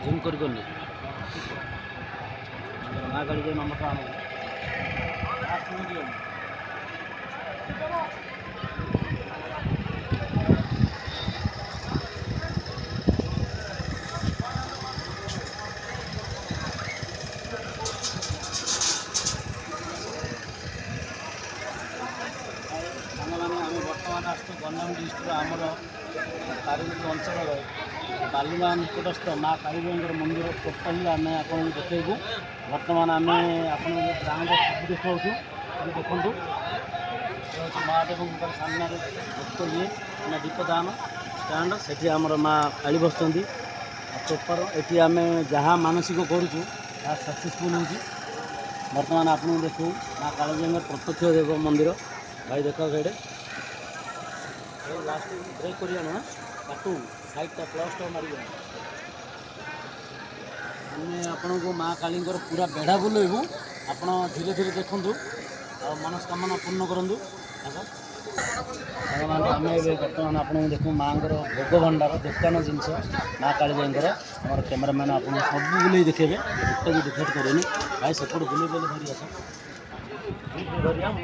Zoom କରିଗଲି ମା କାଳି ଯାଇ ନମ୍ବରଟା ଆଣ ସାଙ୍ଗମାନେ ଆମେ ବର୍ତ୍ତମାନ ଆସିଛୁ ଗଞ୍ଜାମ ଡିଷ୍ଟ୍ରିକ୍ଟର ଆମର ତାରିଣୀ ଅଞ୍ଚଳର ବାଲୁଗାଁ ନିକଟସ୍ଥ ମା କାଳିଜାଇଙ୍କର ମନ୍ଦିର ଟୋଟାଲି ଆମେ ଆପଣଙ୍କୁ ଦେଖେଇବୁ। ବର୍ତ୍ତମାନ ଆମେ ଆପଣଙ୍କୁ ଗାଁର ସବୁ ଦେଖାଉଛୁ। ଏଠି ଦେଖନ୍ତୁ ହେଉଛି ମହାଦେବଙ୍କ ସାମ୍ନାରେ ଭକ୍ତ ଇଏ ମାନେ ଦୀପଦାନ ଷ୍ଟାଣ୍ଡ, ସେଠି ଆମର ମା କାଳି ବସୁଛନ୍ତି। ଆଉ ପ୍ରପର ଏଠି ଆମେ ଯାହା ମାନସିକ କରୁଛୁ ତାହା ସକ୍ସେସଫୁଲ୍ ହେଉଛି। ବର୍ତ୍ତମାନ ଆପଣଙ୍କୁ ଦେଖୁ ମା କାଳିଜାଇଙ୍କର ପ୍ରତ୍ୟକ୍ଷ ଦେବ ମନ୍ଦିର। ଭାଇ ଦେଖ ସେଇଠି ଲାଷ୍ଟ ବ୍ରେକ୍ କରିବା ନା କାଟୁ ସାଇଡ଼୍ଟା ପ୍ଲସ୍ଟା ମାରିବା। ଆମେ ଆପଣଙ୍କୁ ମା କାଳୀଙ୍କର ପୁରା ବେଢ଼ା ବୁଲେଇବୁ। ଆପଣ ଧୀରେ ଧୀରେ ଦେଖନ୍ତୁ ଆଉ ମନସ୍କାମନା ପୂର୍ଣ୍ଣ କରନ୍ତୁ। ସାଙ୍ଗମାନେ ଆମେ ଏବେ ବର୍ତ୍ତମାନ ଆପଣଙ୍କୁ ଦେଖୁ ମାଆଙ୍କର ଭୋଗ ଭଣ୍ଡାର ଦୋକାନ ଜିନିଷ ମା କାଳିଜାଇଙ୍କର। ଆମର କ୍ୟାମେରାମ୍ୟାନ୍ ଆପଣଙ୍କୁ ସବୁ ବୁଲେଇ ଦେଖେଇବେ, ଗୋଟେ ବି ଡିଫେକ୍ଟ କରେନି। ଭାଇ ସେପଟେ ବୁଲେଇ ବୁଲେଇ ଧରି ଆସ ଧରିଆ ମୁଁ